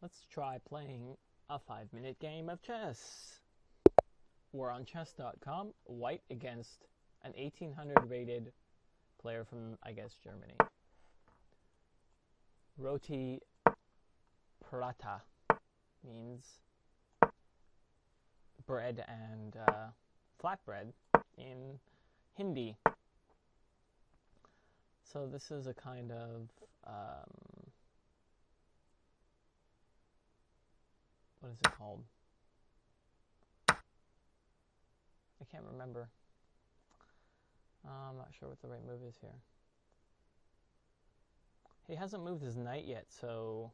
Let's try playing a 5-minute game of chess. We're on chess.com, white against an 1800 rated player from, I guess, Germany. Roti Prata means bread and flatbread in Hindi. So this is a kind of what is it called? I can't remember. I'm not sure what the right move is here. He hasn't moved his knight yet, so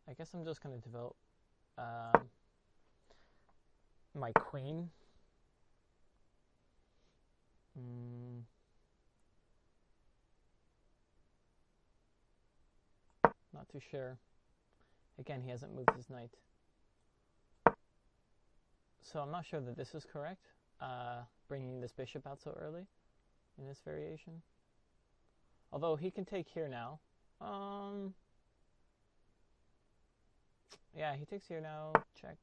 I guess I'm just going to develop my queen. Not too sure. Again, he hasn't moved his knight. So I'm not sure that this is correct, bringing this bishop out so early in this variation. Although he can take here now. Yeah, he takes here now. Check.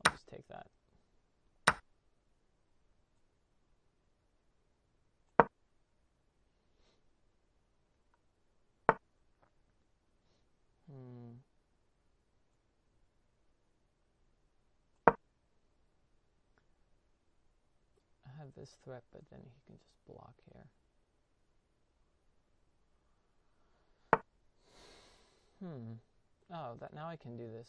I'll just take that. I have this threat, but then he can just block here. Oh, that now I can do this.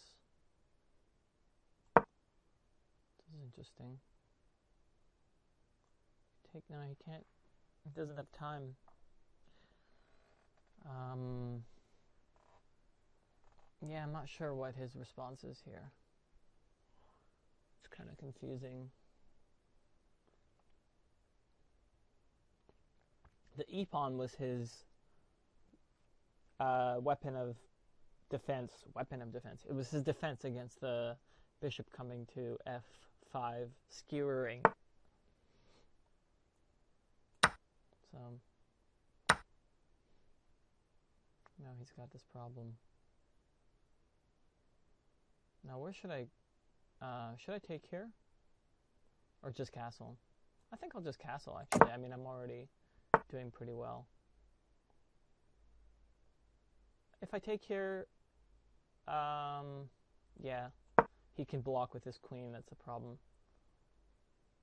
This is interesting. Take now, he can't. He doesn't have time. Yeah, I'm not sure what his response is here. It's kind of confusing. The e-pawn was his weapon of defense. It was his defense against the bishop coming to f5, skewering. So now he's got this problem. Now where should I take here? Or just castle? I think I'll just castle, actually. I mean, I'm already doing pretty well. If I take here, yeah, he can block with his queen. That's a problem.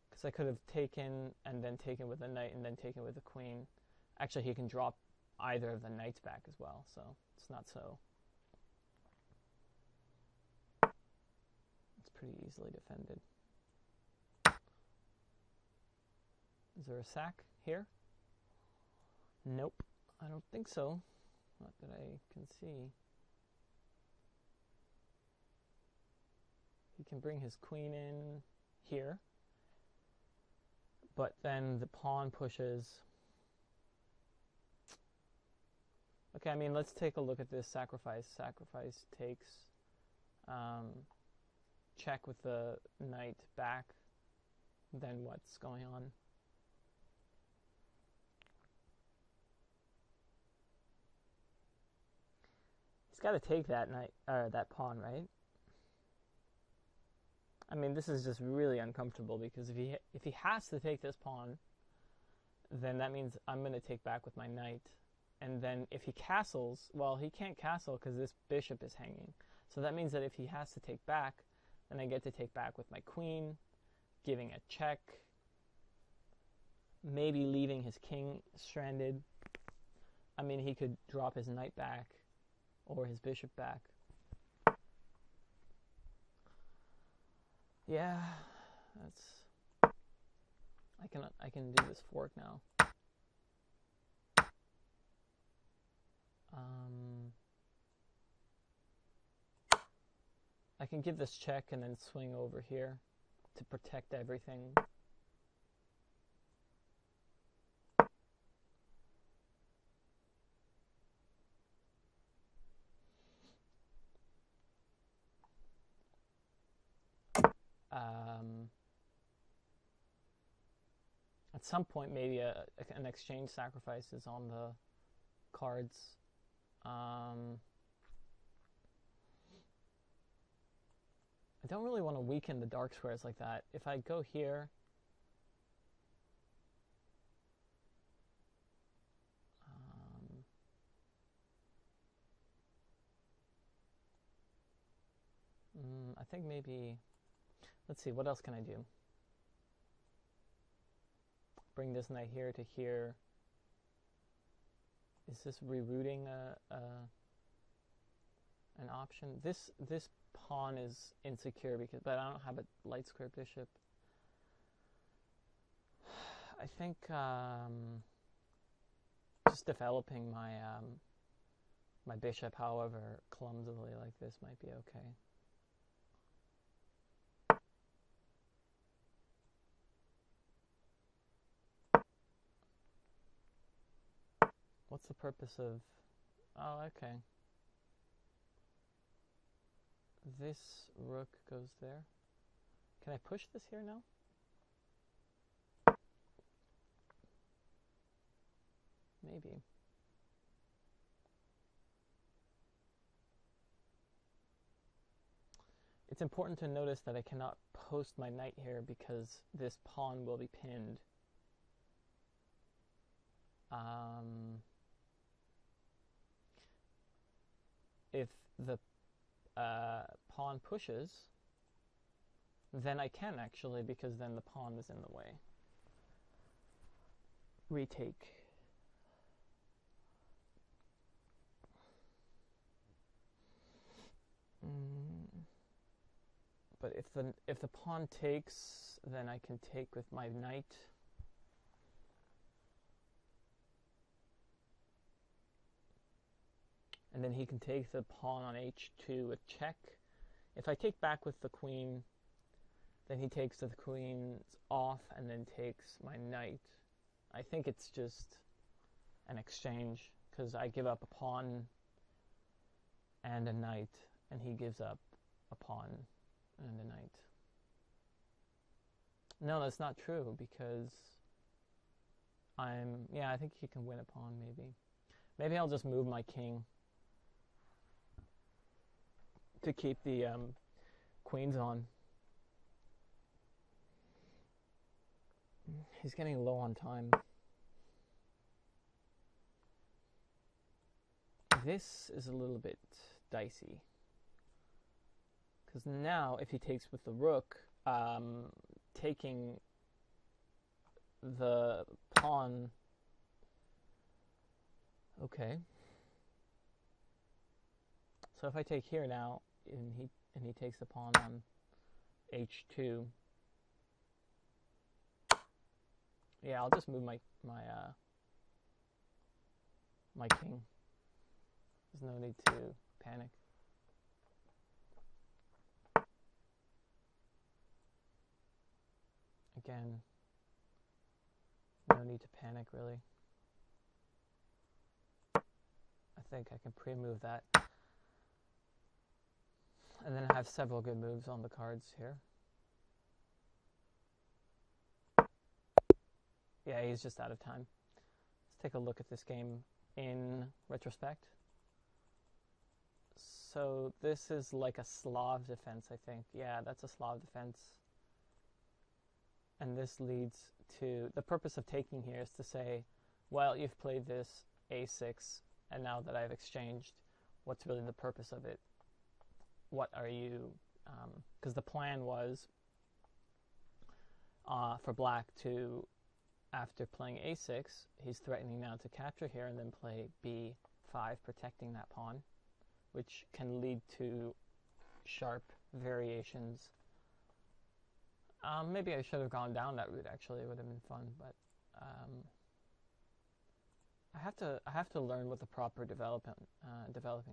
Because I could have taken and then taken with a knight and then taken with a queen. Actually, he can drop either of the knights back as well, so it's not so. It's pretty easily defended. Is there a sack here? Nope, I don't think so. Not that I can see. He can bring his queen in here, but then the pawn pushes. Okay, I mean, let's take a look at this sacrifice. Sacrifice takes check with the knight back. Then what's going on? He's got to take that knight or that pawn, right? I mean, this is just really uncomfortable because if he has to take this pawn, then that means I'm going to take back with my knight. And then if he castles, well, he can't castle because this bishop is hanging. So that means that if he has to take back, then I get to take back with my queen, giving a check, maybe leaving his king stranded. I mean, he could drop his knight back or his bishop back. Yeah, that's. I can do this fork now. I can give this check and then swing over here to protect everything. At some point, maybe an exchange sacrifice is on the cards. I don't really want to weaken the dark squares like that. If I go here, I think maybe, let's see, what else can I do? Bring this knight here to here. Is this rerouting an option? This pawn is insecure because, but I don't have a light square bishop. I think just developing my my bishop, however clumsily, like this, might be okay. What's the purpose of... Oh, okay. This rook goes there. Can I push this here now? Maybe. It's important to notice that I cannot post my knight here because this pawn will be pinned. If the pawn pushes, then I can actually, because then the pawn is in the way. Retake. But if the pawn takes, then I can take with my knight. And then he can take the pawn on h2 with check. If I take back with the queen, then he takes the queen's off and then takes my knight. I think it's just an exchange because I give up a pawn and a knight, and he gives up a pawn and a knight. No, that's not true because yeah, I think he can win a pawn maybe. Maybe I'll just move my king to keep the queens on. He's getting low on time. This is a little bit dicey. Because now, if he takes with the rook, taking the pawn... Okay. So if I take here now, and he takes the pawn on h2, yeah, I'll just move my king. There's no need to panic. Again, no need to panic really. I think I can pre-move that. And then I have several good moves on the cards here. Yeah, he's just out of time. Let's take a look at this game in retrospect. So this is like a Slav defense, I think. Yeah, that's a Slav defense. And this leads to... The purpose of taking here is to say, well, you've played this a6, and now that I've exchanged, what's really the purpose of it? What are you... Because the plan was for black to, after playing a6, he's threatening now to capture here and then play b5, protecting that pawn, which can lead to sharp variations. Maybe I should have gone down that route, actually. It would have been fun, but I have to learn what the proper developing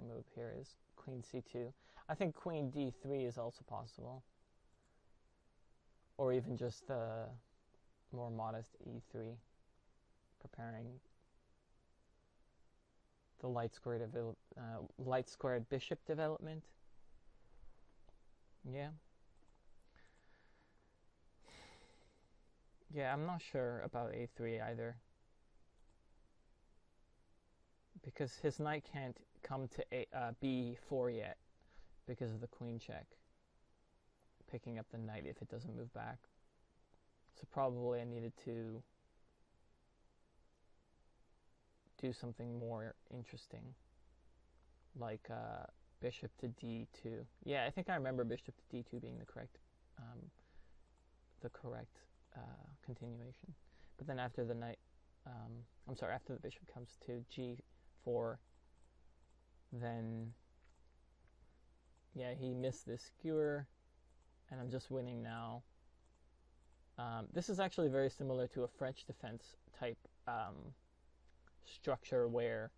move here is. Queen c2. I think queen d3 is also possible, or even just the more modest e3, preparing the light squared bishop development. Yeah. Yeah, I'm not sure about a3 either, because his knight can't come to b4 yet because of the queen check, picking up the knight if it doesn't move back. So probably I needed to do something more interesting, like bishop to d2. Yeah, I think I remember bishop to d2 being the correct continuation. But then after the knight, after the bishop comes to g4, then yeah, he missed this skewer, and I'm just winning now. This is actually very similar to a French defense type structure where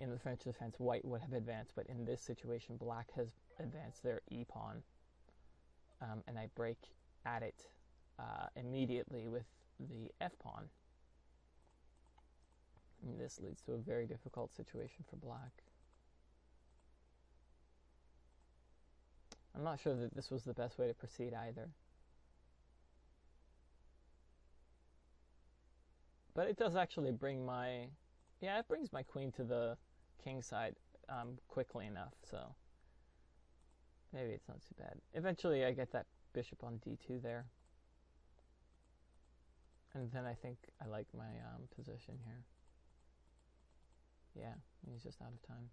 in the French defense white would have advanced, but in this situation black has advanced their e-pawn, and I break at it immediately with the f-pawn. And this leads to a very difficult situation for black. I'm not sure that this was the best way to proceed either. But it does actually bring my... Yeah, it brings my queen to the king side quickly enough, so maybe it's not too bad. Eventually I get that bishop on d2 there. And then I think I like my position here. Yeah, he's just out of time.